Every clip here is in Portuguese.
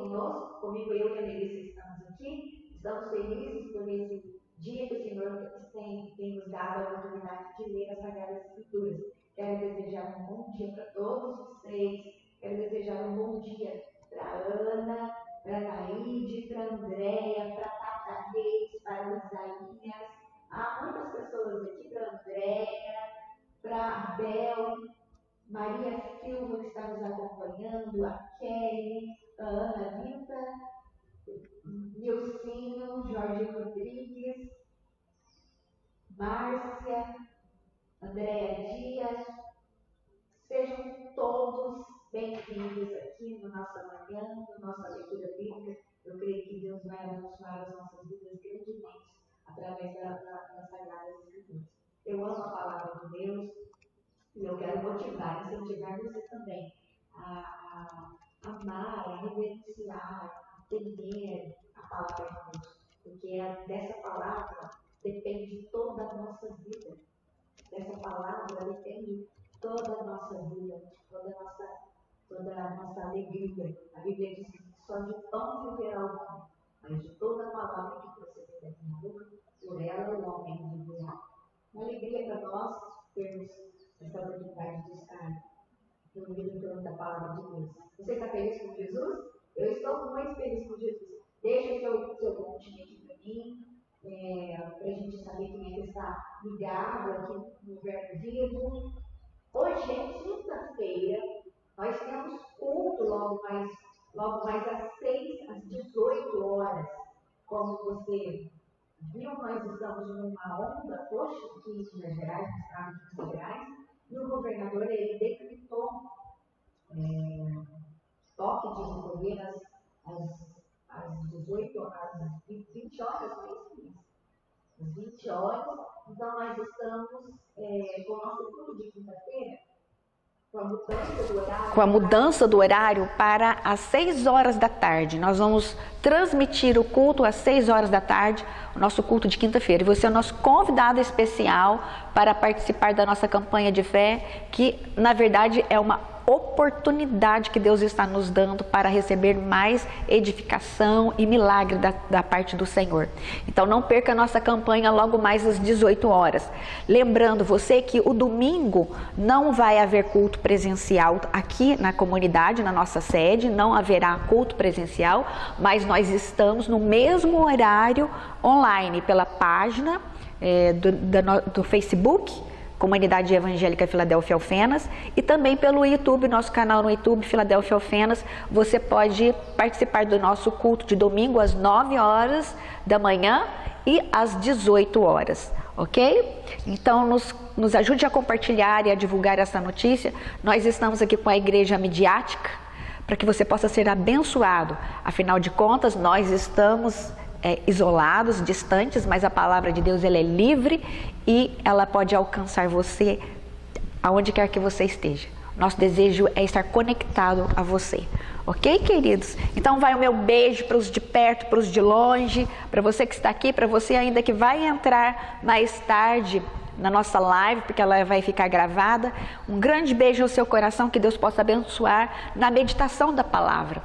conosco, comigo, eu e a Melissa estamos aqui. Estamos felizes por esse dia que o Senhor tem nos dado a oportunidade de ler as Sagradas Escrituras. Quero desejar um bom dia para todos vocês. Quero desejar um bom dia para a Ana, para a Naide, para a Andréia, para a Tata Reis, para o Isaías. Há muitas pessoas aqui, para a Andréia, para a Bel, Maria Silva, que está nos acompanhando, a Kelly, a Ana Rita, Nilcinho, Jorge Rodrigues, Márcia, Andréia Dias. Sejam todos bem-vindos aqui no nossa manhã, na nossa leitura bíblica. Eu creio que Deus vai abençoar as nossas vidas grandemente através das Sagradas Escrituras. Eu amo a palavra de Deus e eu quero motivar, incentivar você também a amar, a reverenciar, a temer a palavra de Deus. Porque dessa palavra depende toda a nossa vida. Dessa palavra depende toda a nossa vida, toda a nossa alegria. A Bíblia diz que só de pão viverá o homem, mas de toda a palavra que procede da minha boca, por ela o homem viverá. Uma alegria para nós termos essa oportunidade de estar reunidos em torno da palavra de Deus. Você está feliz com Jesus? Eu estou muito feliz com Jesus. Deixa o seu convite aqui para mim, para a gente saber quem é que está ligado aqui no Verbo Vivo. Hoje é quinta-feira, nós temos culto logo mais às 18 horas. Como você viu, nós estamos numa onda, poxa, aqui em Minas Gerais, no estado de Minas Gerais, e o governador ele decretou toque de recolher às 18 horas, às 20 horas, não é isso mesmo? Às 20 horas, então nós estamos com o nosso culto de quinta-feira, com a mudança do horário para as 6 horas da tarde. Nós vamos transmitir o culto às 6 horas da tarde, o nosso culto de quinta-feira. E você é o nosso convidado especial para participar da nossa campanha de fé, que na verdade é uma oportunidade que Deus está nos dando para receber mais edificação e milagre da parte do Senhor. Então não perca a nossa campanha logo mais às 18 horas. Lembrando você que o domingo não vai haver culto presencial aqui na comunidade, na nossa sede, não haverá culto presencial, mas nós estamos no mesmo horário online pela página do Facebook, Comunidade Evangélica Filadélfia Alfenas, e também pelo YouTube, nosso canal no YouTube, Filadélfia Alfenas. Você pode participar do nosso culto de domingo às 9 horas da manhã e às 18 horas, ok? Então, nos ajude a compartilhar e a divulgar essa notícia. Nós estamos aqui com a Igreja Midiática, para que você possa ser abençoado. Afinal de contas, nós estamos isolados, distantes, mas a palavra de Deus ela é livre e ela pode alcançar você aonde quer que você esteja. Nosso desejo é estar conectado a você, ok, queridos? Então vai o meu beijo para os de perto, para os de longe, para você que está aqui, para você ainda que vai entrar mais tarde na nossa live, porque ela vai ficar gravada. Um grande beijo no seu coração, que Deus possa abençoar na meditação da palavra.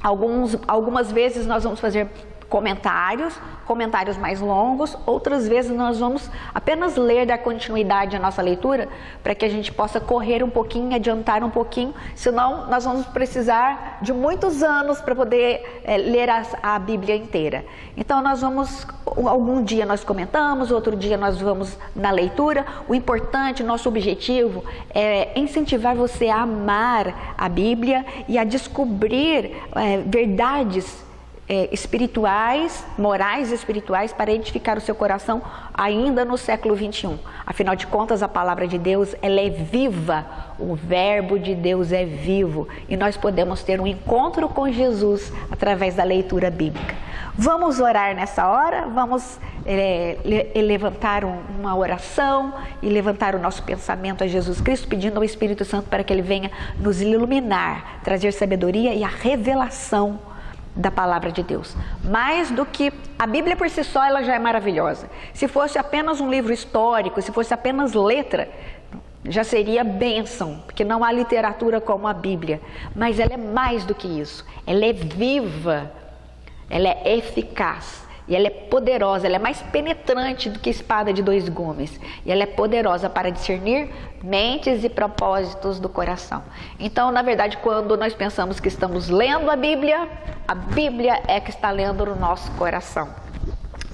Algumas vezes nós vamos fazer comentários mais longos, outras vezes nós vamos apenas ler, dar continuidade à nossa leitura, para que a gente possa correr um pouquinho, adiantar um pouquinho, senão nós vamos precisar de muitos anos para poder ler a Bíblia inteira. Então nós vamos, algum dia nós comentamos, outro dia nós vamos na leitura. O importante, nosso objetivo é incentivar você a amar a Bíblia e a descobrir verdades espirituais, morais e espirituais, para edificar o seu coração ainda no século 21. Afinal de contas, a palavra de Deus ela é viva, o verbo de Deus é vivo e nós podemos ter um encontro com Jesus através da leitura bíblica. Vamos orar nessa hora, vamos levantar uma oração e levantar o nosso pensamento a Jesus Cristo, pedindo ao Espírito Santo para que Ele venha nos iluminar, trazer sabedoria e a revelação da palavra de Deus. Mais do que a Bíblia por si só, ela já é maravilhosa. Se fosse apenas um livro histórico, se fosse apenas letra, já seria bênção, porque não há literatura como a Bíblia. Mas ela é mais do que isso. Ela é viva, ela é eficaz e ela é poderosa. Ela é mais penetrante do que espada de dois gumes. E ela é poderosa para discernir mentes e propósitos do coração. Então, na verdade, quando nós pensamos que estamos lendo a Bíblia é que está lendo no nosso coração,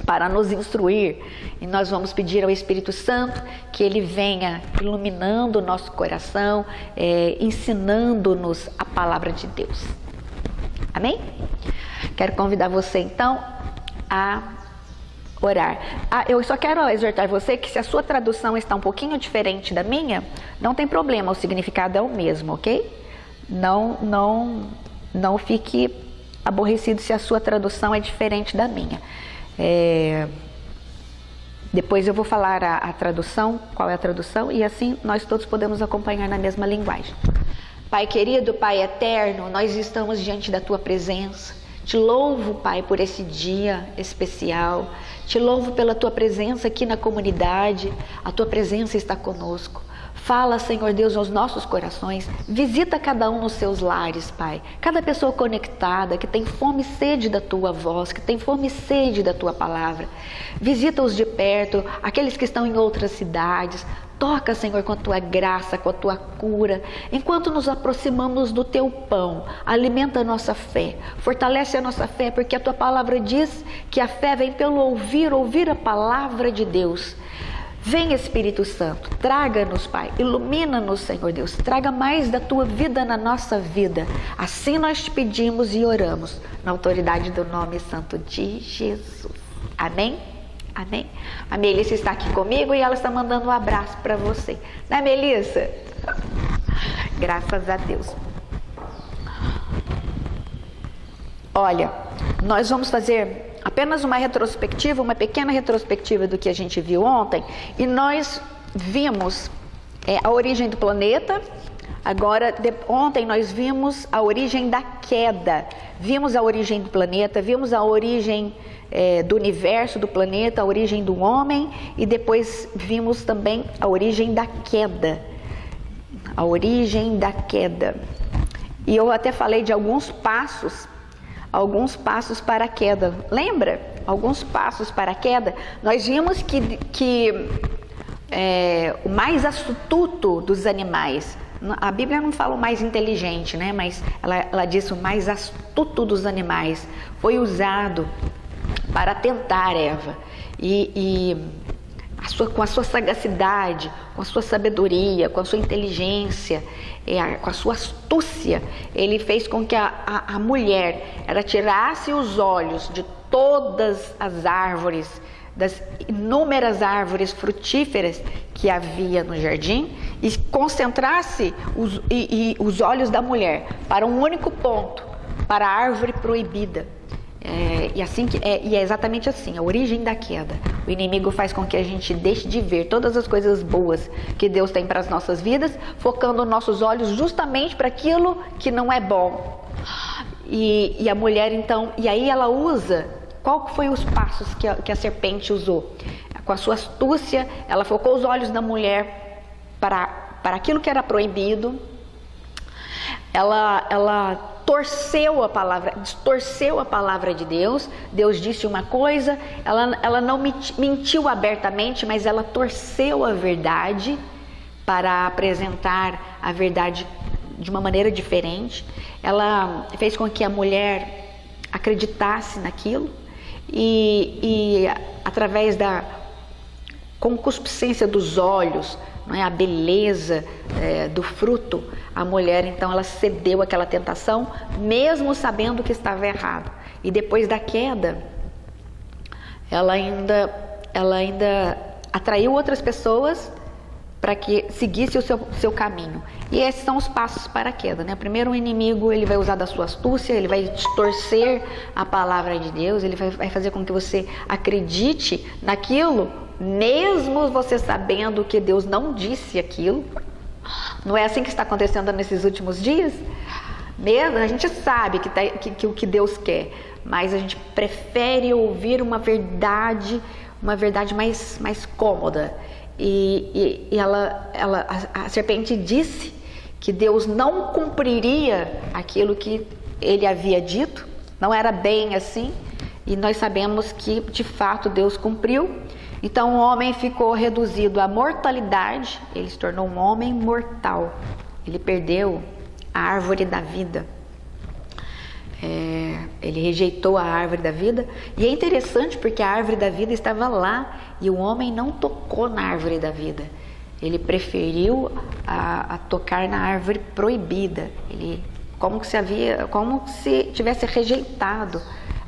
para nos instruir, e nós vamos pedir ao Espírito Santo que ele venha iluminando o nosso coração, ensinando-nos a palavra de Deus. Amém? Quero convidar você então a orar. Eu só quero exortar você que se a sua tradução está um pouquinho diferente da minha, não tem problema, o significado é o mesmo, ok? Não fique aborrecido se a sua tradução é diferente da minha. Depois eu vou falar a tradução, qual é a tradução, e assim nós todos podemos acompanhar na mesma linguagem. Pai querido, Pai eterno, nós estamos diante da Tua presença. Te louvo, Pai, por esse dia especial. Te louvo pela Tua presença aqui na comunidade. A Tua presença está conosco. Fala, Senhor Deus, aos nossos corações. Visita cada um nos seus lares, Pai. Cada pessoa conectada, que tem fome e sede da Tua voz, que tem fome e sede da Tua palavra. Visita-os de perto, aqueles que estão em outras cidades. Toca, Senhor, com a Tua graça, com a Tua cura. Enquanto nos aproximamos do Teu pão, alimenta a nossa fé. Fortalece a nossa fé, porque a Tua palavra diz que a fé vem pelo ouvir a palavra de Deus. Vem, Espírito Santo, traga-nos, Pai, ilumina-nos, Senhor Deus, traga mais da Tua vida na nossa vida. Assim nós te pedimos e oramos, na autoridade do nome santo de Jesus. Amém? Amém? A Melissa está aqui comigo e ela está mandando um abraço para você. Né, Melissa? Graças a Deus. Olha, nós vamos fazer apenas uma retrospectiva, uma pequena retrospectiva do que a gente viu ontem, e nós vimos a origem do planeta. Agora, ontem nós vimos a origem da queda, vimos a origem do planeta, vimos a origem do universo, do planeta, a origem do homem, e depois vimos também a origem da queda. A origem da queda. E eu até falei de alguns passos para a queda. Lembra? Alguns passos para a queda. Nós vimos que o mais astuto dos animais, a Bíblia não fala o mais inteligente, né? Mas ela diz o mais astuto dos animais foi usado para tentar Eva. Com a sua sagacidade, com a sua sabedoria, com a sua inteligência, com a sua astúcia, ele fez com que a mulher ela tirasse os olhos de todas as árvores, das inúmeras árvores frutíferas que havia no jardim, e concentrasse os olhos da mulher para um único ponto, para a árvore proibida. E é exatamente assim, a origem da queda. O inimigo faz com que a gente deixe de ver todas as coisas boas que Deus tem para as nossas vidas, focando nossos olhos justamente para aquilo que não é bom. E a mulher então, e aí ela usa, qual foi os passos que a serpente usou? Com a sua astúcia, ela focou os olhos da mulher para aquilo que era proibido. Ela torceu a palavra, distorceu a palavra de Deus. Deus disse uma coisa, ela não mentiu abertamente, mas ela torceu a verdade para apresentar a verdade de uma maneira diferente. Ela fez com que a mulher acreditasse naquilo e através da concupiscência dos olhos, não é, a beleza do fruto, a mulher então ela cedeu àquela tentação, mesmo sabendo que estava errado. E depois da queda, ela ainda atraiu outras pessoas para que seguisse o seu caminho. E esses são os passos para a queda, né? Primeiro, o inimigo ele vai usar da sua astúcia, ele vai distorcer a palavra de Deus, ele vai fazer com que você acredite naquilo, mesmo você sabendo que Deus não disse aquilo. Não é assim que está acontecendo nesses últimos dias? Mesmo a gente sabe que o que Deus quer, mas a gente prefere ouvir uma verdade mais cômoda. a serpente disse que Deus não cumpriria aquilo que ele havia dito, não era bem assim, e nós sabemos que de fato Deus cumpriu. Então o homem ficou reduzido à mortalidade, ele se tornou um homem mortal, ele perdeu a árvore da vida. Ele rejeitou a árvore da vida, e é interessante porque a árvore da vida estava lá e o homem não tocou na árvore da vida. Ele preferiu a tocar na árvore proibida. Ele como se tivesse rejeitado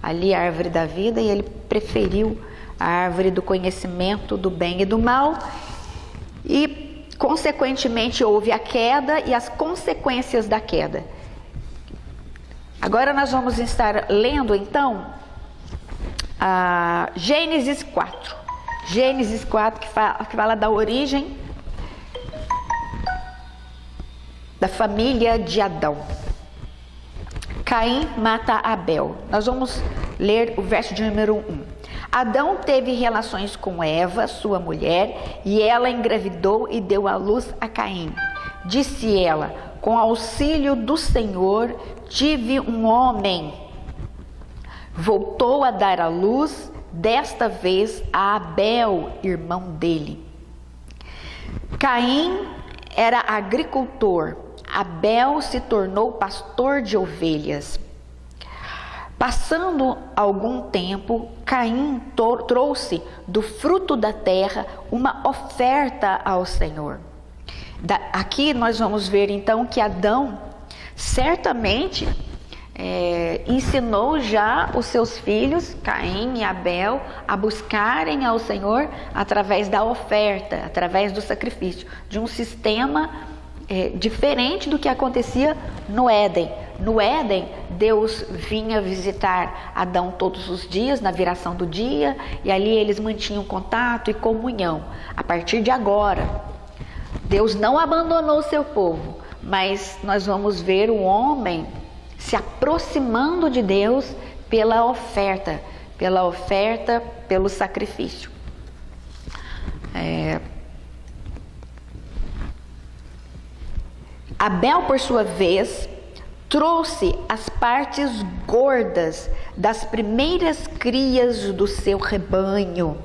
ali a árvore da vida, e ele preferiu a árvore do conhecimento do bem e do mal, e consequentemente houve a queda e as consequências da queda. Agora nós vamos estar lendo então Gênesis 4. Gênesis 4 que fala da origem da família de Adão. Caim mata Abel. Nós vamos ler o verso de número 1. Adão teve relações com Eva, sua mulher, e ela engravidou e deu à luz a Caim. Disse ela: com auxílio do Senhor tive um homem. Voltou a dar à luz, desta vez a Abel, irmão dele. Caim era agricultor, Abel se tornou pastor de ovelhas. Passando algum tempo, Caim trouxe do fruto da terra uma oferta ao Senhor. Aqui nós vamos ver então que Adão certamente ensinou já os seus filhos, Caim e Abel, a buscarem ao Senhor através da oferta, através do sacrifício, de um sistema diferente do que acontecia no Éden. No Éden, Deus vinha visitar Adão todos os dias, na viração do dia, e ali eles mantinham contato e comunhão. A partir de agora, Deus não abandonou o seu povo, mas nós vamos ver o homem se aproximando de Deus pela oferta, pelo sacrifício. Abel, por sua vez, trouxe as partes gordas das primeiras crias do seu rebanho.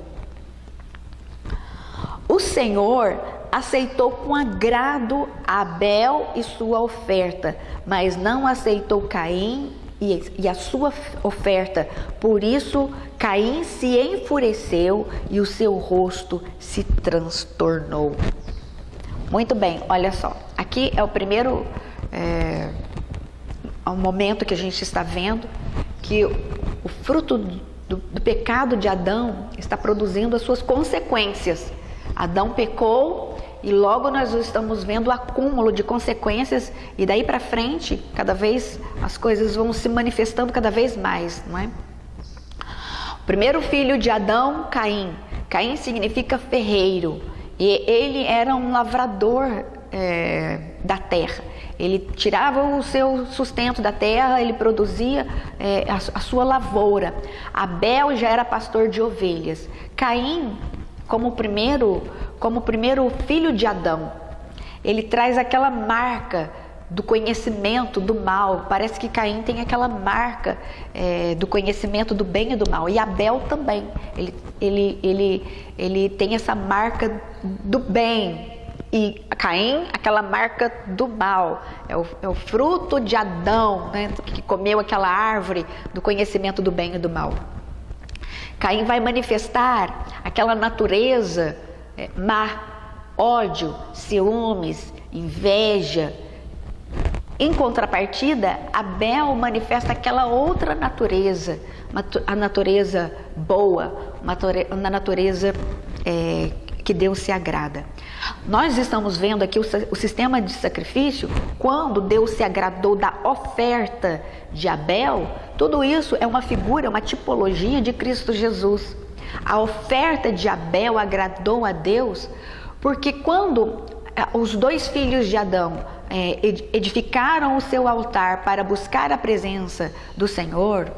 O Senhor aceitou com agrado Abel e sua oferta, mas não aceitou Caim e a sua oferta. Por isso, Caim se enfureceu e o seu rosto se transtornou. Muito bem, olha só. Aqui é o primeiro momento que a gente está vendo que o fruto do pecado de Adão está produzindo as suas consequências. Adão pecou e logo nós estamos vendo o acúmulo de consequências, e daí para frente, cada vez as coisas vão se manifestando cada vez mais, não é? O primeiro filho de Adão, Caim. Caim significa ferreiro, e ele era um lavrador da terra. Ele tirava o seu sustento da terra, ele produzia a sua lavoura. Abel já era pastor de ovelhas. Caim, como o primeiro filho de Adão, ele traz aquela marca do conhecimento do mal. Parece que Caim tem aquela marca do conhecimento do bem e do mal. E Abel também. Ele tem essa marca do bem. E Caim, aquela marca do mal. É o fruto de Adão, né, que comeu aquela árvore do conhecimento do bem e do mal. Caim vai manifestar aquela natureza má, ódio, ciúmes, inveja. Em contrapartida, Abel manifesta aquela outra natureza, a natureza boa, uma natureza que Deus se agrada. Nós estamos vendo aqui o sistema de sacrifício. Quando Deus se agradou da oferta de Abel, tudo isso é uma figura, uma tipologia de Cristo Jesus. A oferta de Abel agradou a Deus, porque quando os dois filhos de Adão edificaram o seu altar para buscar a presença do Senhor,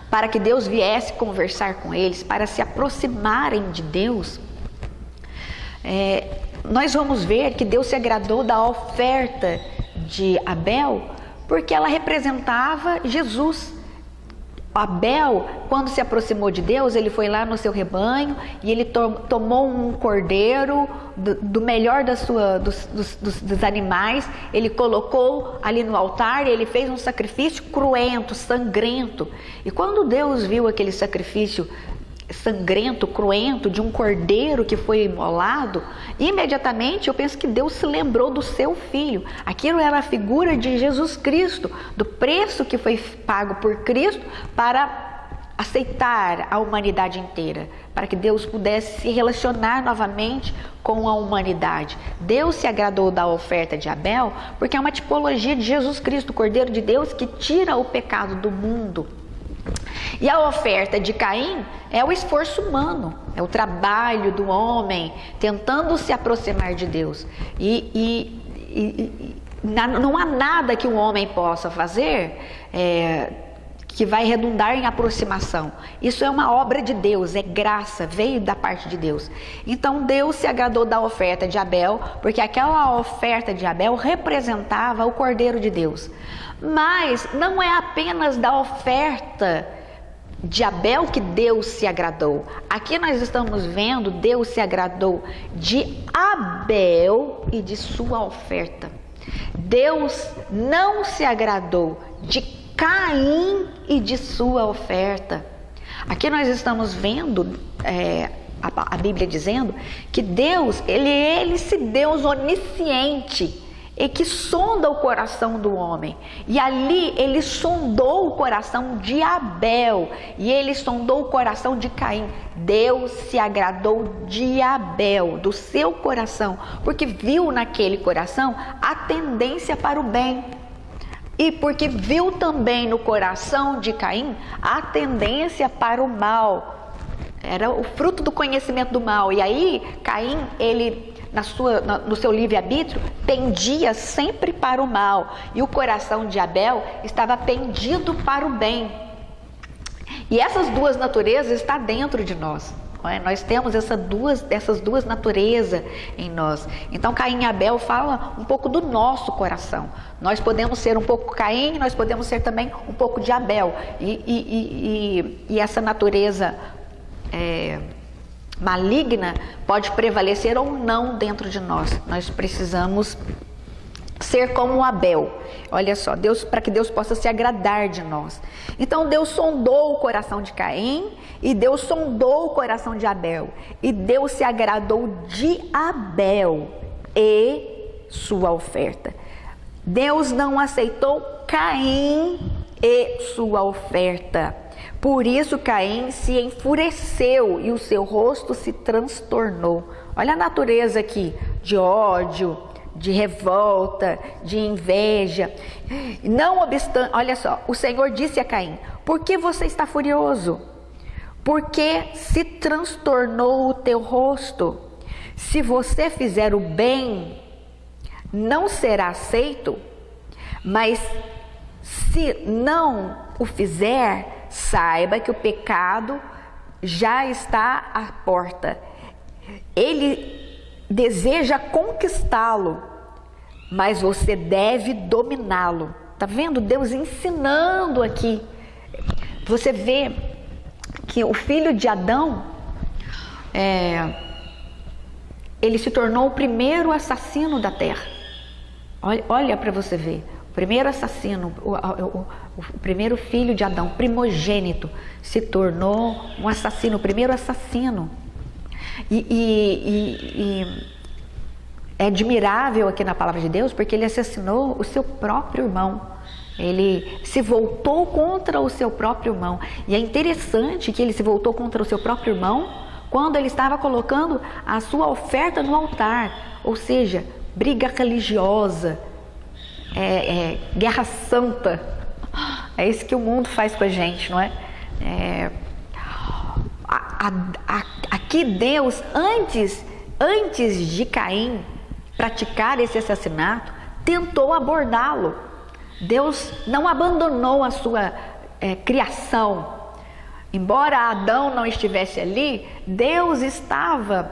para que Deus viesse conversar com eles, para se aproximarem de Deus, nós vamos ver que Deus se agradou da oferta de Abel, porque ela representava Jesus. Abel, quando se aproximou de Deus, ele foi lá no seu rebanho e ele tomou um cordeiro do melhor dos animais, ele colocou ali no altar e ele fez um sacrifício cruento, sangrento. E quando Deus viu aquele sacrifício sangrento, cruento, de um cordeiro que foi imolado, imediatamente eu penso que Deus se lembrou do seu filho. Aquilo era a figura de Jesus Cristo, do preço que foi pago por Cristo para aceitar a humanidade inteira, para que Deus pudesse se relacionar novamente com a humanidade. Deus se agradou da oferta de Abel porque é uma tipologia de Jesus Cristo, o Cordeiro de Deus que tira o pecado do mundo. E a oferta de Caim é o esforço humano, é o trabalho do homem tentando se aproximar de Deus. Não há nada que um homem possa fazer que vai redundar em aproximação. Isso é uma obra de Deus, é graça, veio da parte de Deus. Então Deus se agradou da oferta de Abel, porque aquela oferta de Abel representava o Cordeiro de Deus. Mas não é apenas da oferta de Abel que Deus se agradou. Aqui nós estamos vendo Deus se agradou de Abel e de sua oferta. Deus não se agradou de Caim e de sua oferta. Aqui nós estamos vendo a Bíblia dizendo que Deus, ele é esse Deus onisciente e que sonda o coração do homem. E ali ele sondou o coração de Abel e ele sondou o coração de Caim. Deus se agradou de Abel, do seu coração, porque viu naquele coração a tendência para o bem. E porque viu também no coração de Caim a tendência para o mal. Era o fruto do conhecimento do mal. E aí Caim, ele no seu livre-arbítrio, pendia sempre para o mal, e o coração de Abel estava pendido para o bem. E essas duas naturezas estão dentro de nós. Nós temos essas duas naturezas em nós. Então Caim e Abel fala um pouco do nosso coração. Nós podemos ser um pouco Caim, nós podemos ser também um pouco de Abel. E essa natureza maligna pode prevalecer ou não dentro de nós. Nós precisamos ser como Abel. Olha só, para que Deus possa se agradar de nós. Então Deus sondou o coração de Caim e Deus sondou o coração de Abel. E Deus se agradou de Abel e sua oferta. Deus não aceitou Caim e sua oferta. Por isso Caim se enfureceu e o seu rosto se transtornou. Olha a natureza aqui de ódio, de revolta, de inveja. Não obstante, olha só, o Senhor disse a Caim: por que você está furioso? Por que se transtornou o teu rosto? Se você fizer o bem, não será aceito, mas se não o fizer, saiba que o pecado já está à porta. Ele deseja conquistá-lo, mas você deve dominá-lo. Tá vendo? Deus ensinando aqui. Você vê que o filho de Adão, ele se tornou o primeiro assassino da terra. Olha para você ver. O primeiro assassino, o primeiro filho de Adão, primogênito, se tornou um assassino, o primeiro assassino. E é admirável aqui na palavra de Deus, porque ele assassinou o seu próprio irmão. Ele se voltou contra o seu próprio irmão. E é interessante que ele se voltou contra o seu próprio irmão quando ele estava colocando a sua oferta no altar. Ou seja, briga religiosa, guerra santa. É isso que o mundo faz com a gente, não é? Aqui Deus, antes de Caim praticar esse assassinato, tentou abordá-lo. Deus não abandonou a sua criação. Embora Adão não estivesse ali, Deus estava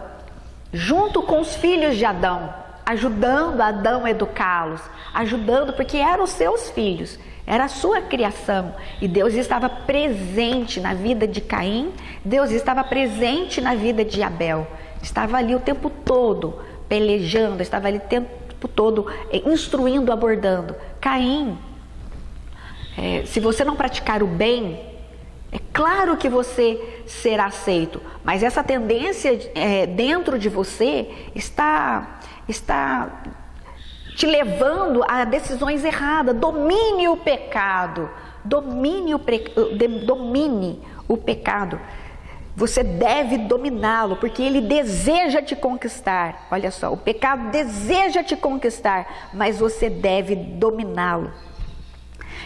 junto com os filhos de Adão, ajudando Adão a educá-los, ajudando, porque eram os seus filhos, era a sua criação, e Deus estava presente na vida de Caim, Deus estava presente na vida de Abel, estava ali o tempo todo pelejando, estava ali o tempo todo instruindo, abordando. Caim, se você não praticar o bem, é claro que você será aceito, mas essa tendência dentro de você está te levando a decisões erradas. Domine o pecado, domine o pecado. Você deve dominá-lo, porque ele deseja te conquistar. Olha só, o pecado deseja te conquistar, mas você deve dominá-lo.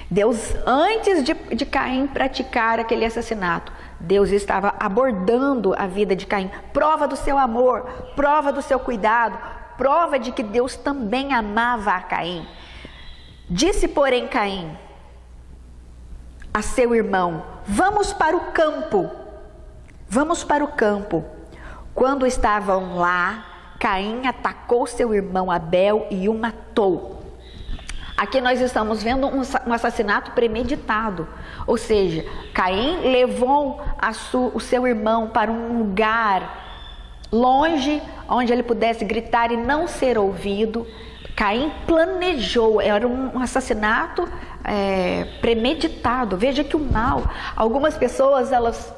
Deus, antes de Caim praticar aquele assassinato, Deus estava abordando a vida de Caim. Prova do seu amor, prova do seu cuidado, prova de que Deus também amava a Caim. Disse, porém, Caim a seu irmão: vamos para o campo. Vamos para o campo. Quando estavam lá, Caim atacou seu irmão Abel e o matou. Aqui nós estamos vendo um assassinato premeditado, ou seja, Caim levou o seu irmão para um lugar longe, onde ele pudesse gritar e não ser ouvido. Caim planejou, era um assassinato premeditado. Veja que o mal, algumas pessoas elas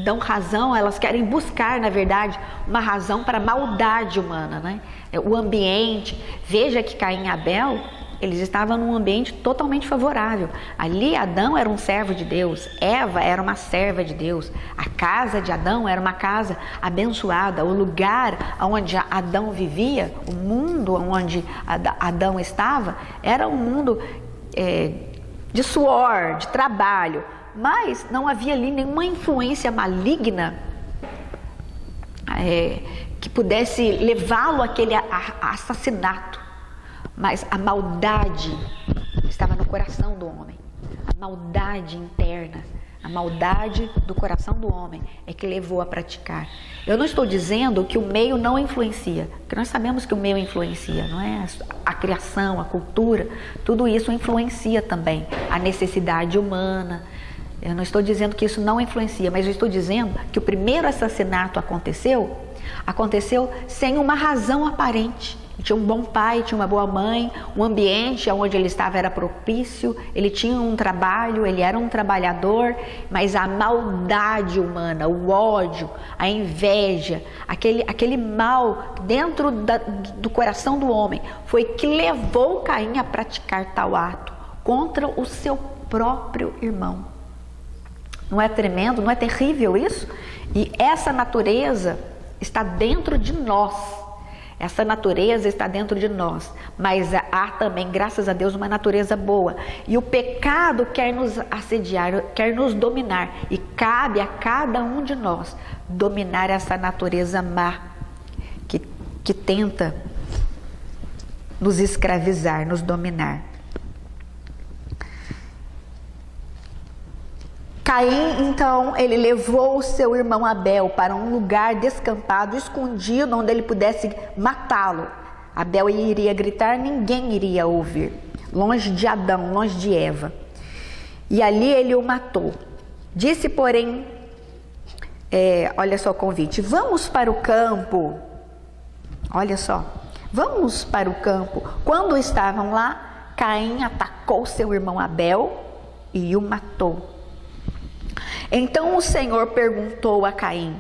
dão razão, elas querem buscar, na verdade, uma razão para a maldade humana, né? O ambiente. Veja que Caim e Abel, eles estavam num ambiente totalmente favorável. Ali Adão era um servo de Deus, Eva era uma serva de Deus, a casa de Adão era uma casa abençoada, o lugar onde Adão vivia, o mundo onde Adão estava, era um mundo de suor, de trabalho, mas não havia ali nenhuma influência maligna que pudesse levá-lo àquele assassinato. Mas a maldade estava no coração do homem, a maldade interna, a maldade do coração do homem é que levou a praticar. Eu não estou dizendo que o meio não influencia, porque nós sabemos que o meio influencia, não é? A criação, a cultura, tudo isso influencia também, a necessidade humana. Eu não estou dizendo que isso não influencia, mas eu estou dizendo que o primeiro assassinato aconteceu sem uma razão aparente. Ele tinha um bom pai, tinha uma boa mãe, um ambiente onde ele estava era propício, ele tinha um trabalho, ele era um trabalhador, mas a maldade humana, o ódio, a inveja, aquele mal dentro do coração do homem foi que levou Caim a praticar tal ato contra o seu próprio irmão. Não é tremendo, não é terrível isso? E essa natureza está dentro de nós. Essa natureza está dentro de nós, mas há também, graças a Deus, uma natureza boa. E o pecado quer nos assediar, quer nos dominar. E cabe a cada um de nós dominar essa natureza má que tenta nos escravizar, nos dominar. Caim, então, ele levou o seu irmão Abel para um lugar descampado, escondido, onde ele pudesse matá-lo. Abel iria gritar, ninguém iria ouvir, longe de Adão, longe de Eva. E ali ele o matou. Disse, porém, olha só o convite, vamos para o campo. Olha só, vamos para o campo. Quando estavam lá, Caim atacou seu irmão Abel e o matou. Então o Senhor perguntou a Caim: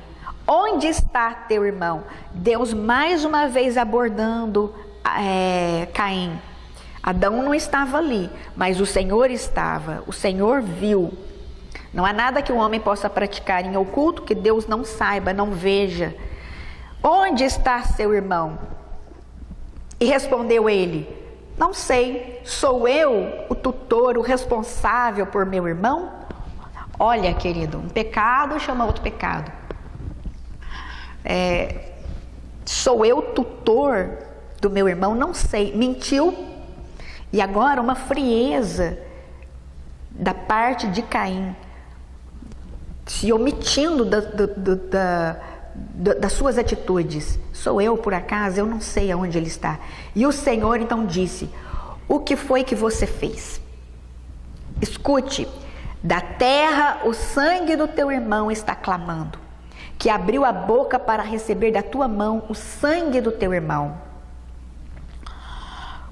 onde está teu irmão? Deus mais uma vez abordando Caim. Adão não estava ali, mas o Senhor estava, o Senhor viu. Não há nada que o homem possa praticar em oculto que Deus não saiba, não veja. Onde está seu irmão? E respondeu ele: não sei, sou eu o tutor, o responsável por meu irmão? Olha, querido, um pecado chama outro pecado. Sou eu tutor do meu irmão? Não sei. Mentiu. E agora uma frieza da parte de Caim, se omitindo das suas atitudes. Sou eu, por acaso? Eu não sei aonde ele está. E o Senhor então disse: o que foi que você fez? Escute, da terra o sangue do teu irmão está clamando, que abriu a boca para receber da tua mão o sangue do teu irmão.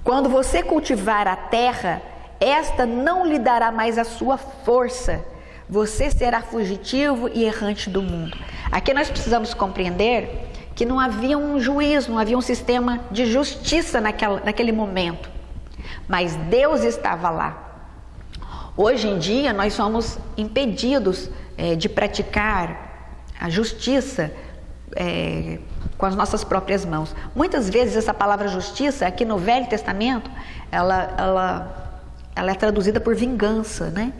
Quando você cultivar a terra, esta não lhe dará mais a sua força. Você será fugitivo e errante do mundo. Aqui nós precisamos compreender que não havia um juízo, não havia um sistema de justiça naquele momento. Mas Deus estava lá. Hoje em dia nós somos impedidos de praticar a justiça com as nossas próprias mãos. Muitas vezes essa palavra justiça, aqui no Velho Testamento, ela é traduzida por vingança, né?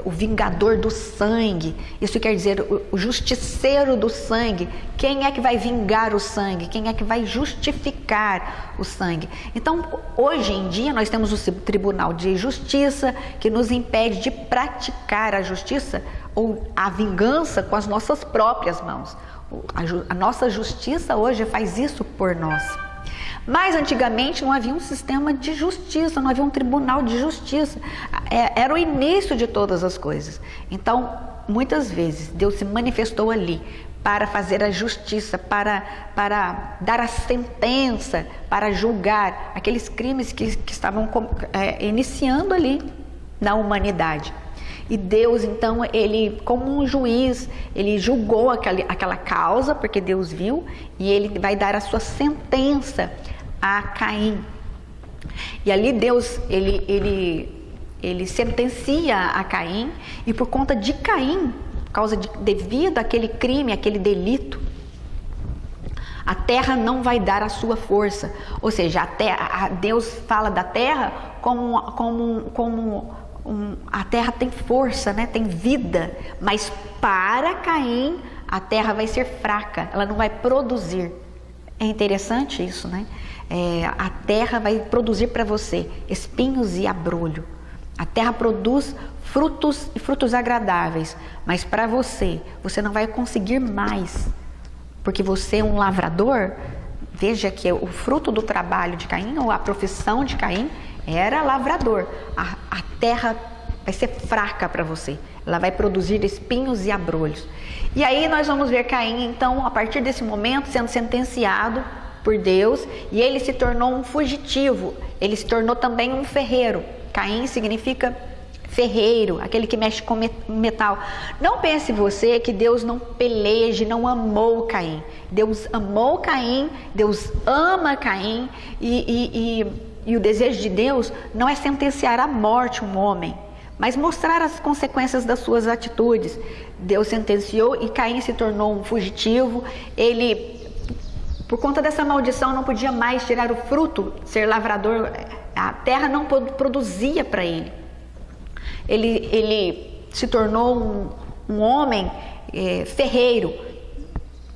O vingador do sangue. Isso quer dizer o justiceiro do sangue. Quem é que vai vingar o sangue? Quem é que vai justificar o sangue? Então, hoje em dia, nós temos o Tribunal de Justiça que nos impede de praticar a justiça ou a vingança com as nossas próprias mãos. A nossa justiça hoje faz isso por nós. Mas antigamente não havia um sistema de justiça, não havia um tribunal de justiça. Era o início de todas as coisas. Então, muitas vezes, Deus se manifestou ali para fazer a justiça, para dar a sentença, para julgar aqueles crimes que estavam iniciando ali na humanidade. E Deus, então, ele, como um juiz, ele julgou aquela causa, porque Deus viu, e ele vai dar a sua sentença a Caim. E ali Deus, ele sentencia a Caim, e por conta de Caim, devido àquele crime, aquele delito, a terra não vai dar a sua força. Ou seja, Deus fala da terra como a terra tem força, né? Tem vida, mas para Caim a terra vai ser fraca, ela não vai produzir. É interessante isso, né? A terra vai produzir para você espinhos e abrolho. A terra produz frutos e frutos agradáveis, mas para você não vai conseguir mais, porque você é um lavrador. Veja que o fruto do trabalho de Caim, ou a profissão de Caim, era lavrador. A terra vai ser fraca para você, ela vai produzir espinhos e abrolhos. E aí nós vamos ver Caim, então, a partir desse momento, sendo sentenciado por Deus, e ele se tornou um fugitivo, ele se tornou também um ferreiro. Caim significa ferreiro, aquele que mexe com metal. Não pense você que Deus não peleje, não amou Caim. Deus amou Caim, Deus ama Caim, e o desejo de Deus não é sentenciar à morte um homem, mas mostrar as consequências das suas atitudes. Deus sentenciou e Caim se tornou um fugitivo. Ele, por conta dessa maldição, não podia mais tirar o fruto, ser lavrador. A terra não produzia para ele. Ele se tornou um homem ferreiro,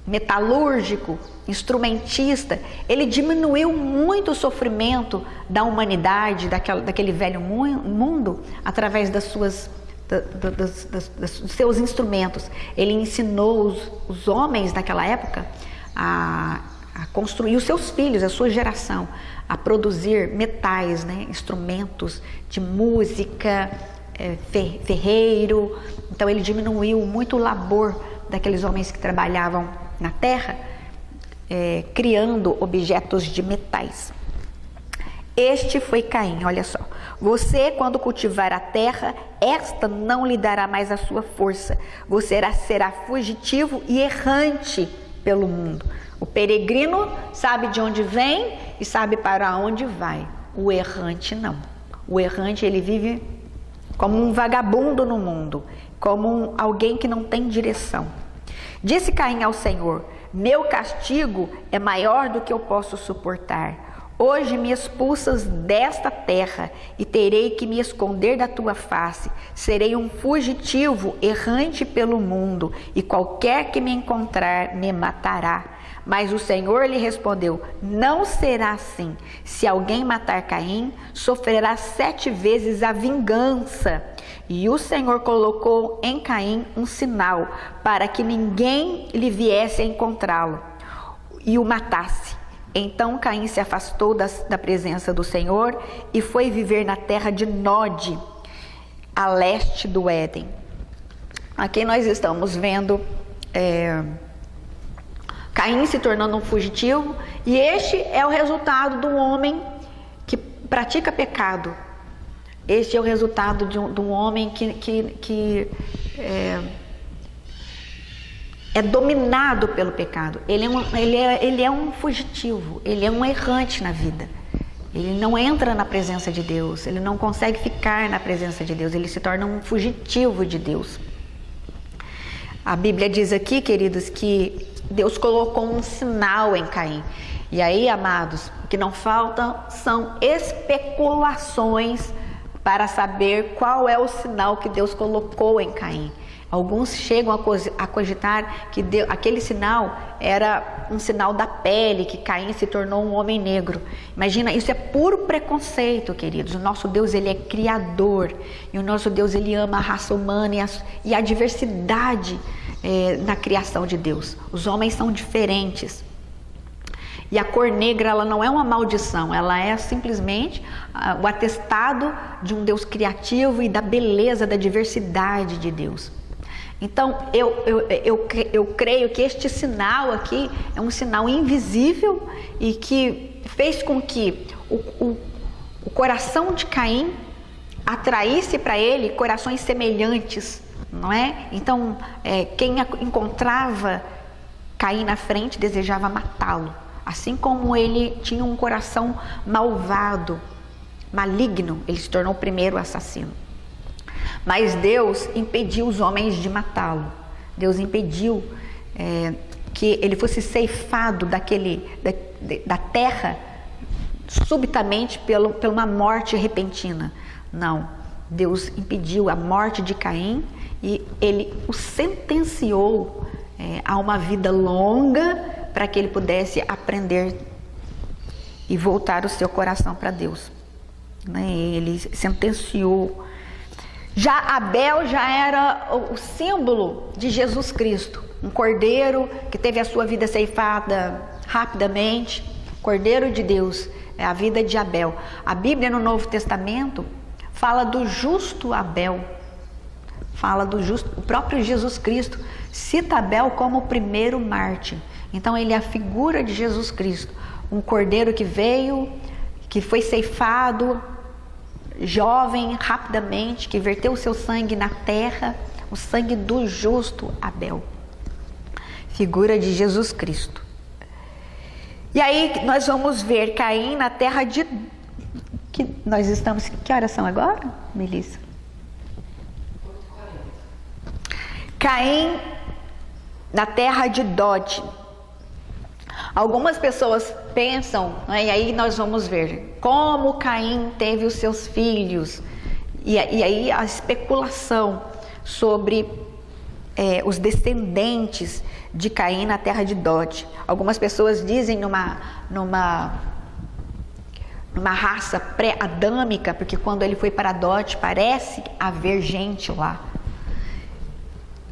metalúrgico, instrumentista. Ele diminuiu muito o sofrimento da humanidade, daquele velho mundo, através dos seus instrumentos. Ele ensinou os homens daquela época a construir, os seus filhos, a sua geração, a produzir metais, né? Instrumentos de música, ferreiro. Então ele diminuiu muito o labor daqueles homens que trabalhavam na terra, criando objetos de metais. Este foi Caim. Olha só: você, quando cultivar a terra, esta não lhe dará mais a sua força. Você será fugitivo e errante pelo mundo. O peregrino sabe de onde vem e sabe para onde vai. O errante não. O errante, ele vive como um vagabundo no mundo, como alguém que não tem direção. Disse Caim ao Senhor: meu castigo é maior do que eu posso suportar. Hoje me expulsas desta terra e terei que me esconder da tua face. Serei um fugitivo errante pelo mundo, e qualquer que me encontrar me matará. Mas o Senhor lhe respondeu: não será assim. Se alguém matar Caim, sofrerá 7 vezes a vingança. E o Senhor colocou em Caim um sinal, para que ninguém lhe viesse a encontrá-lo e o matasse. Então Caim se afastou da presença do Senhor e foi viver na terra de Nod, a leste do Éden. Aqui nós estamos vendo Caim se tornando um fugitivo, e este é o resultado de um homem que pratica pecado. Este é o resultado de um homem que é dominado pelo pecado. Ele é um fugitivo, ele é um errante na vida. Ele não entra na presença de Deus, ele não consegue ficar na presença de Deus, ele se torna um fugitivo de Deus. A Bíblia diz aqui, queridos, que Deus colocou um sinal em Caim. E aí, amados, o que não falta são especulações para saber qual é o sinal que Deus colocou em Caim. Alguns chegam a cogitar que aquele sinal era um sinal da pele, que Caim se tornou um homem negro. Imagina, isso é puro preconceito, queridos. O nosso Deus, ele é criador, e o nosso Deus, ele ama a raça humana e a diversidade na criação de Deus. Os homens são diferentes. E a cor negra, ela não é uma maldição, ela é simplesmente o atestado de um Deus criativo e da beleza, da diversidade de Deus. Então, eu creio que este sinal aqui é um sinal invisível e que fez com que o coração de Caim atraísse para ele corações semelhantes, não é? Então, quem encontrava Caim na frente desejava matá-lo. Assim como ele tinha um coração malvado, maligno, ele se tornou o primeiro assassino. Mas Deus impediu os homens de matá-lo. Deus impediu que ele fosse ceifado da terra subitamente por uma morte repentina. Não, Deus impediu a morte de Caim e ele o sentenciou a uma vida longa para que ele pudesse aprender e voltar o seu coração para Deus. Ele sentenciou. Já Abel já era o símbolo de Jesus Cristo, um cordeiro que teve a sua vida ceifada rapidamente, cordeiro de Deus, é a vida de Abel. A Bíblia no Novo Testamento fala do justo Abel, fala do justo, o próprio Jesus Cristo cita Abel como o primeiro mártir. Então ele é a figura de Jesus Cristo, um cordeiro que veio, que foi ceifado, jovem, rapidamente, que verteu o seu sangue na terra, o sangue do justo Abel, figura de Jesus Cristo. E aí nós vamos ver Caim na terra de... Que horas são agora, Melissa? Caim na terra de Dod. Algumas pessoas pensam, e aí nós vamos ver como Caim teve os seus filhos, e aí a especulação sobre os descendentes de Caim na terra de Dod. Algumas pessoas dizem numa raça pré-adâmica, porque quando ele foi para Dod parece haver gente lá.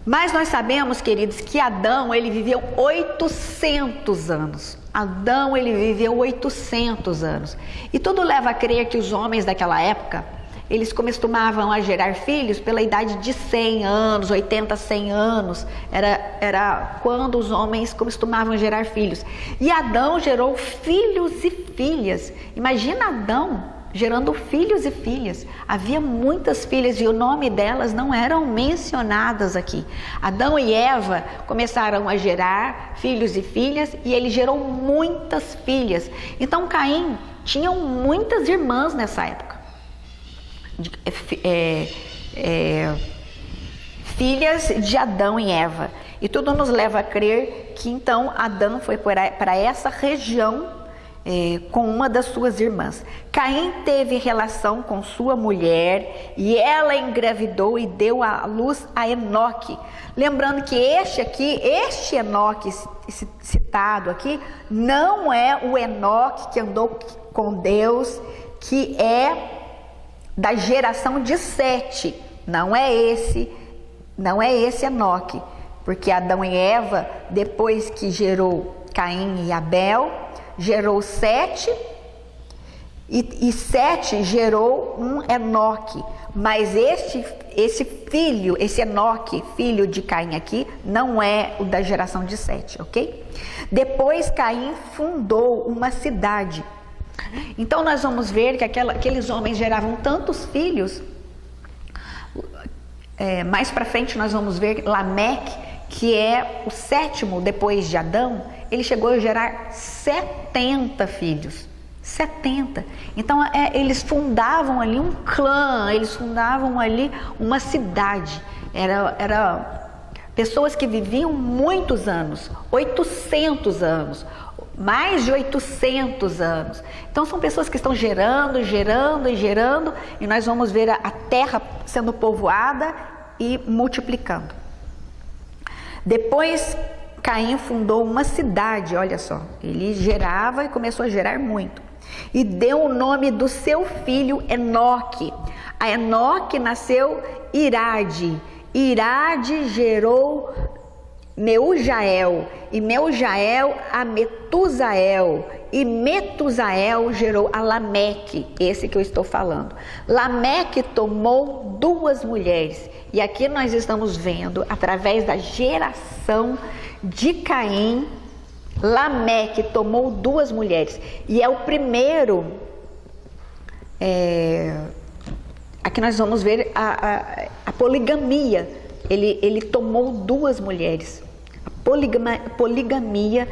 Mas nós sabemos, queridos, que Adão, ele viveu 800 anos. Adão, ele viveu 800 anos. E tudo leva a crer que os homens daquela época, eles costumavam a gerar filhos pela idade de 100 anos, 80, 100 anos. Era quando os homens costumavam gerar filhos. E Adão gerou filhos e filhas. Imagina Adão gerando filhos e filhas. Havia muitas filhas e o nome delas não eram mencionadas aqui. Adão e Eva começaram a gerar filhos e filhas e ele gerou muitas filhas. Então Caim tinha muitas irmãs nessa época. Filhas de Adão e Eva. E tudo nos leva a crer que então Adão foi para essa região com uma das suas irmãs. Caim teve relação com sua mulher e ela engravidou e deu à luz a Enoque. Lembrando que este Enoque citado aqui, não é o Enoque que andou com Deus, que é da geração de Sete, não é esse Enoque, porque Adão e Eva, depois que gerou Caim e Abel, gerou Sete, e Sete gerou um Enoque. Mas esse filho, esse Enoque, filho de Caim aqui, não é o da geração de Sete, ok? Depois Caim fundou uma cidade. Então nós vamos ver que aqueles homens geravam tantos filhos. Mais para frente nós vamos ver Lameque, que é o sétimo depois de Adão. Ele chegou a gerar 70 filhos. 70. Então eles fundavam ali um clã, eles fundavam ali uma cidade. Era pessoas que viviam muitos anos, 800 anos, mais de 800 anos. Então são pessoas que estão gerando, e nós vamos ver a terra sendo povoada e multiplicando. Depois Caim fundou uma cidade, olha só, ele gerava e começou a gerar muito. E deu o nome do seu filho Enoque. A Enoque nasceu Irade. Irade gerou Meujael, e Meujael a Metusael, e Metusael gerou a Lameque, esse que eu estou falando. Lameque tomou 2 mulheres, e aqui nós estamos vendo, através da geração de Caim, Lameque tomou 2 mulheres, e é o primeiro, aqui nós vamos ver a poligamia. Ele tomou 2 mulheres, a poligamia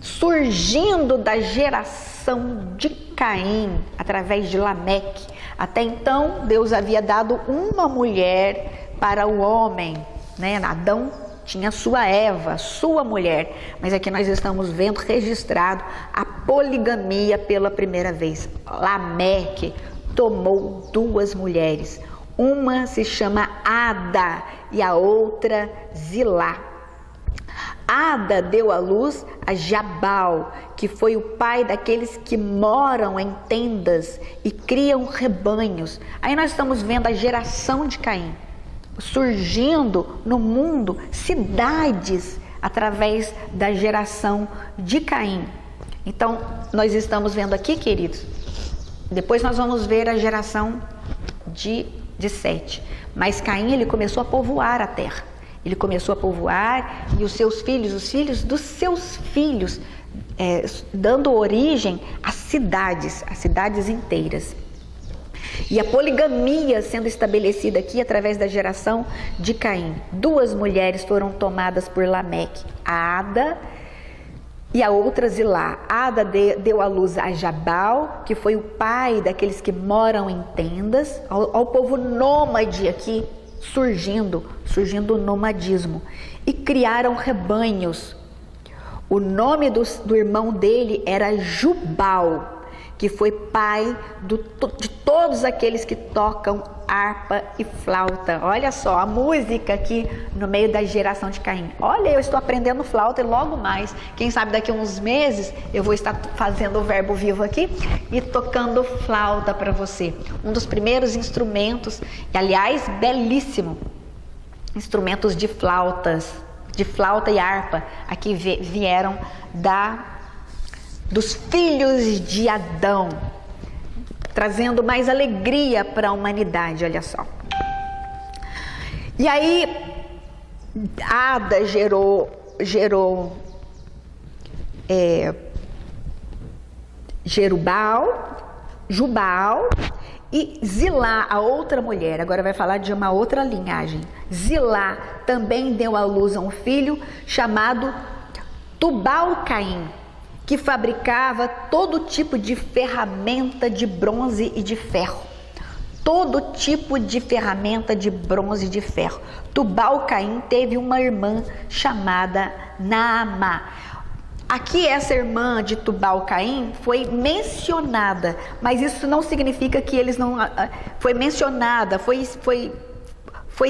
surgindo da geração de Caim, através de Lameque. Até então, Deus havia dado uma mulher para o homem, né? Adão tinha sua Eva, sua mulher, mas aqui nós estamos vendo registrado a poligamia pela primeira vez. Lameque tomou 2 mulheres, uma se chama Ada e a outra Zilá. Ada deu à luz a Jabal, que foi o pai daqueles que moram em tendas e criam rebanhos. Aí nós estamos vendo a geração de Caim, surgindo no mundo cidades através da geração de Caim. Então, nós estamos vendo aqui, queridos, depois nós vamos ver a geração de Sete. Mas Caim, ele começou a povoar a terra. Ele começou a povoar, e os seus filhos, os filhos dos seus filhos, dando origem a cidades inteiras. E a poligamia sendo estabelecida aqui através da geração de Caim. 2 mulheres foram tomadas por Lameque, a Ada e a outra Zilá. Ada deu à luz a Jabal, que foi o pai daqueles que moram em tendas, ao povo nômade aqui, surgindo o nomadismo. E criaram rebanhos. O nome do irmão dele era Jubal, que foi pai de todos aqueles que tocam harpa e flauta. Olha só a música aqui no meio da geração de Caim. Olha, eu estou aprendendo flauta e logo mais, quem sabe daqui a uns meses, eu vou estar fazendo o verbo vivo aqui e tocando flauta para você. Um dos primeiros instrumentos, e aliás, belíssimo, instrumentos de flauta e harpa, aqui vieram dos filhos de Adão, trazendo mais alegria para a humanidade, olha só. E aí, Ada gerou Jubal e Zilá, a outra mulher. Agora vai falar de uma outra linhagem. Zilá também deu à luz a um filho chamado Tubal-Caim, que fabricava todo tipo de ferramenta de bronze e de ferro. Todo tipo de ferramenta de bronze e de ferro. Tubal-Caim teve uma irmã chamada Naamá. Aqui essa irmã de Tubal-Caim foi mencionada, mas isso não significa que eles não... Foi mencionada, foi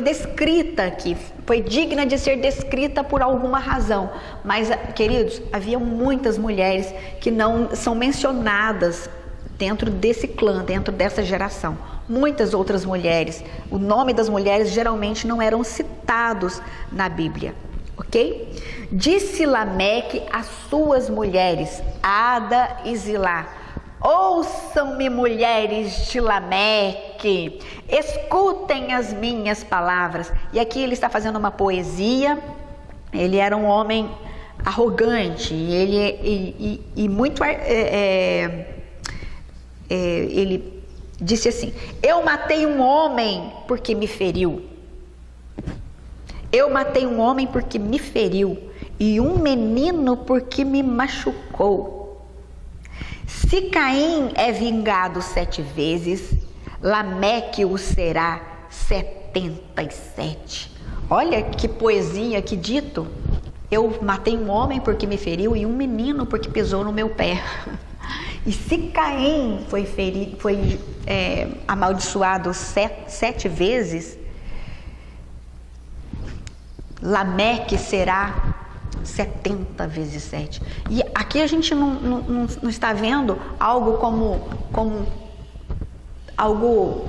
descrita aqui, foi digna de ser descrita por alguma razão. Mas, queridos, havia muitas mulheres que não são mencionadas dentro desse clã, dentro dessa geração. muitas outras mulheres. O nome das mulheres geralmente não eram citados na Bíblia, ok? Disse Lameque às suas mulheres, Ada e Zilá: ouçam-me, mulheres de Lameque, escutem as minhas palavras. E aqui ele está fazendo uma poesia. Ele era um homem arrogante, ele disse assim: eu matei um homem porque me feriu. Eu matei um homem porque me feriu, e um menino porque me machucou. Se Caim é vingado 7 vezes, Lameque o será 77. Olha que poesia, que dito. Eu matei um homem porque me feriu e um menino porque pisou no meu pé. E se Caim foi amaldiçoado 7 vezes, Lameque será 70 vezes 7. E aqui a gente não está vendo algo como algo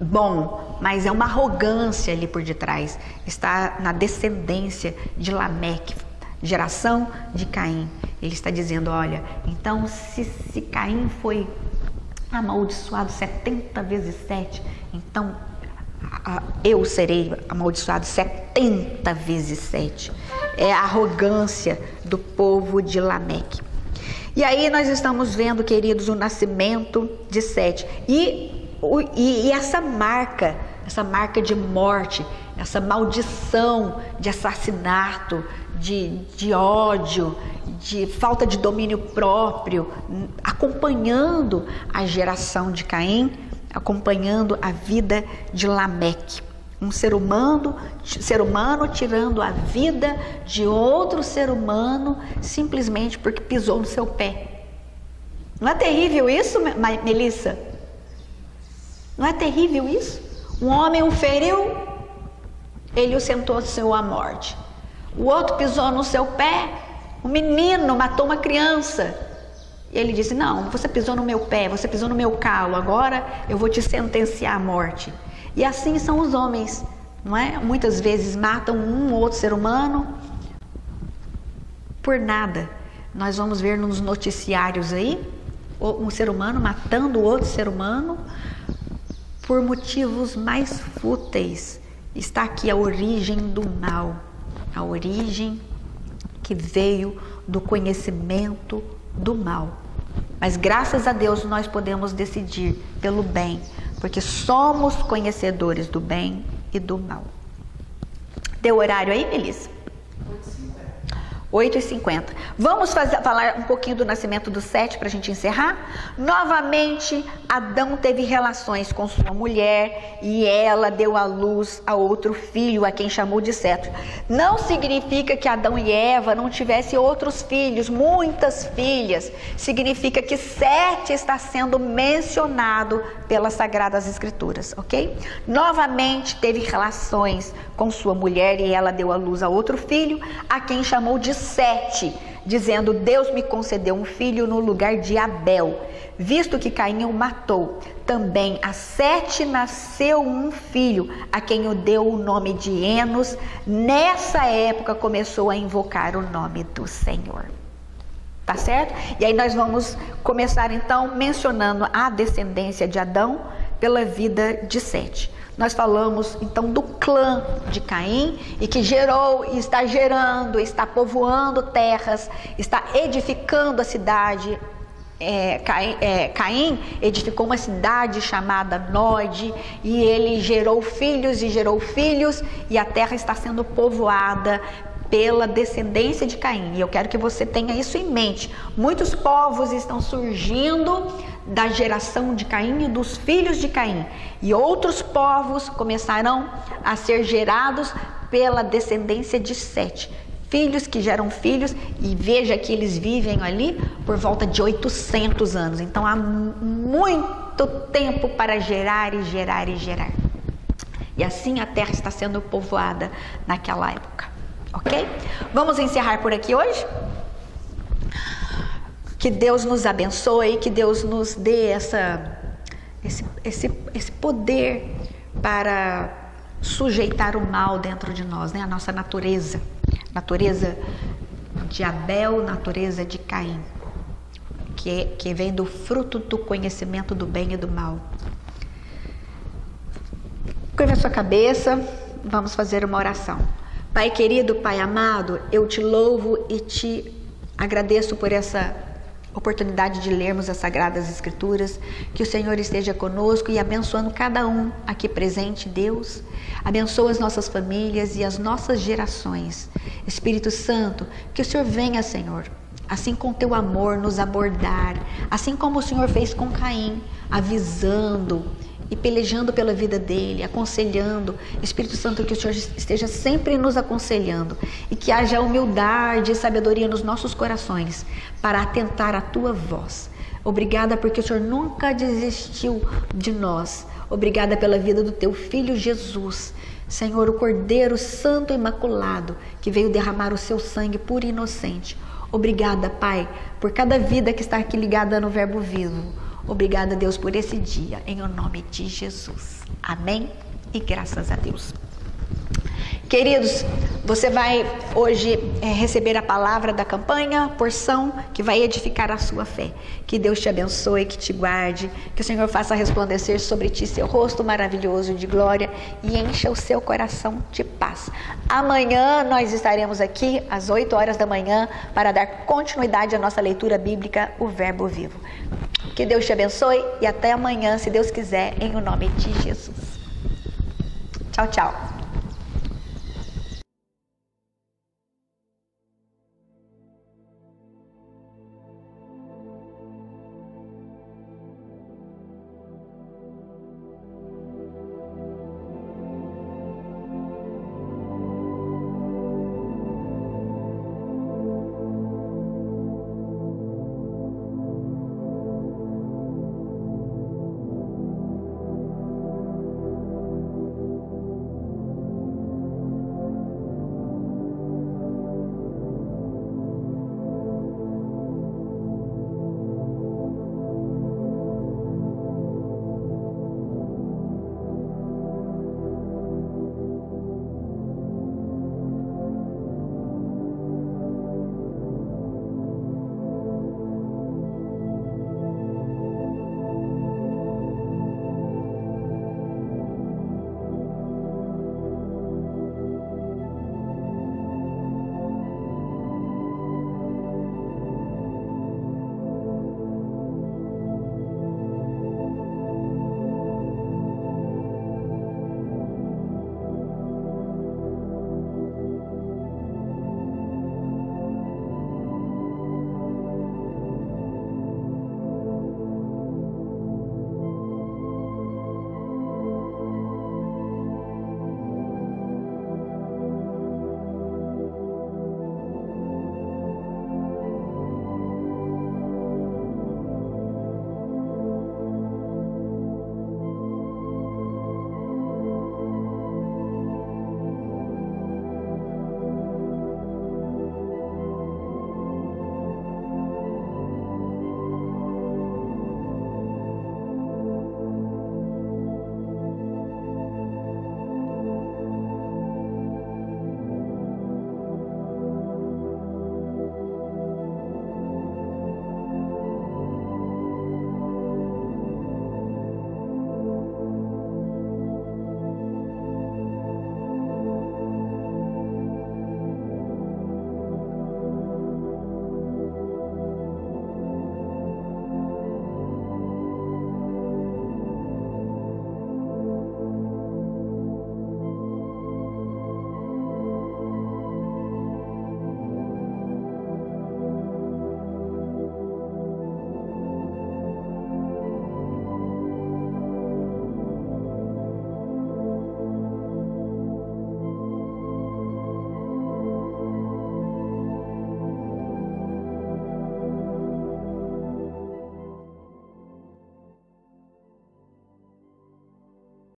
bom, mas é uma arrogância ali por detrás. Está na descendência de Lameque, geração de Caim. Ele está dizendo: olha, então se Caim foi amaldiçoado 70 vezes 7, então eu serei amaldiçoado 70 vezes 7. É a arrogância do povo de Lameque. E aí nós estamos vendo, queridos, o nascimento de Sete. E essa marca de morte, essa maldição de assassinato, de ódio, de falta de domínio próprio, acompanhando a geração de Caim, acompanhando a vida de Lameque. Um ser humano tirando a vida de outro ser humano simplesmente porque pisou no seu pé. Não é terrível isso, Melissa? Não é terrível isso? Um homem o feriu, ele o sentenciou à morte. O outro pisou no seu pé, um menino matou uma criança. E ele disse: não, você pisou no meu pé, você pisou no meu calo, agora eu vou te sentenciar à morte. E assim são os homens, não é? Muitas vezes matam um ou outro ser humano por nada. Nós vamos ver nos noticiários aí, um ser humano matando outro ser humano por motivos mais fúteis. Está aqui a origem do mal, a origem que veio do conhecimento do mal. Mas graças a Deus nós podemos decidir pelo bem, porque somos conhecedores do bem e do mal. Deu horário aí, Melissa? 8h50. Vamos falar um pouquinho do nascimento do Sete para a gente encerrar. Novamente, Adão teve relações com sua mulher e ela deu à luz a outro filho, a quem chamou de Sete. Não significa que Adão e Eva não tivessem outros filhos, muitas filhas. Significa que Sete está sendo mencionado pelas Sagradas Escrituras, ok? Novamente teve relações com sua mulher e ela deu à luz a outro filho, a quem chamou de Sete, dizendo: Deus me concedeu um filho no lugar de Abel, visto que Caim o matou. Também a Sete nasceu um filho, a quem o deu o nome de Enos. Nessa época começou a invocar o nome do Senhor. Tá certo? E aí nós vamos começar então mencionando a descendência de Adão pela vida de Sete. Nós falamos então do clã de Caim e que gerou e está gerando, está povoando terras, está edificando a cidade. Caim edificou uma cidade chamada Nod e ele gerou filhos e a terra está sendo povoada pela descendência de Caim. E eu quero que você tenha isso em mente. Muitos povos estão surgindo da geração de Caim e dos filhos de Caim. E outros povos começarão a ser gerados pela descendência de Sete. Filhos que geram filhos, e veja que eles vivem ali por volta de 800 anos. Então há muito tempo para gerar e gerar e gerar. E assim a terra está sendo povoada naquela época. Ok? Vamos encerrar por aqui hoje? Que Deus nos abençoe, que Deus nos dê esse poder para sujeitar o mal dentro de nós, né? A nossa natureza de Abel, natureza de Caim, que vem do fruto do conhecimento do bem e do mal. Curva a sua cabeça, vamos fazer uma oração. Pai querido, Pai amado, eu te louvo e te agradeço por essa oportunidade de lermos as Sagradas Escrituras, que o Senhor esteja conosco e abençoando cada um aqui presente, Deus. Abençoa as nossas famílias e as nossas gerações. Espírito Santo, que o Senhor venha, Senhor, assim com teu amor nos abordar, assim como o Senhor fez com Caim, avisando e pelejando pela vida dele, aconselhando. Espírito Santo, que o Senhor esteja sempre nos aconselhando e que haja humildade e sabedoria nos nossos corações para atentar à tua voz. Obrigada porque o Senhor nunca desistiu de nós. Obrigada pela vida do teu Filho Jesus, Senhor, o Cordeiro Santo e Imaculado, que veio derramar o seu sangue puro e inocente. Obrigada, Pai, por cada vida que está aqui ligada no Verbo Vivo. Obrigada, Deus, por esse dia, em o nome de Jesus. Amém e graças a Deus. Queridos, você vai hoje receber a palavra da campanha, porção que vai edificar a sua fé. Que Deus te abençoe, que te guarde, que o Senhor faça resplandecer sobre ti seu rosto maravilhoso de glória e encha o seu coração de paz. Amanhã nós estaremos aqui às 8 horas da manhã para dar continuidade à nossa leitura bíblica, o Verbo Vivo. Que Deus te abençoe e até amanhã, se Deus quiser, em o nome de Jesus. Tchau, tchau.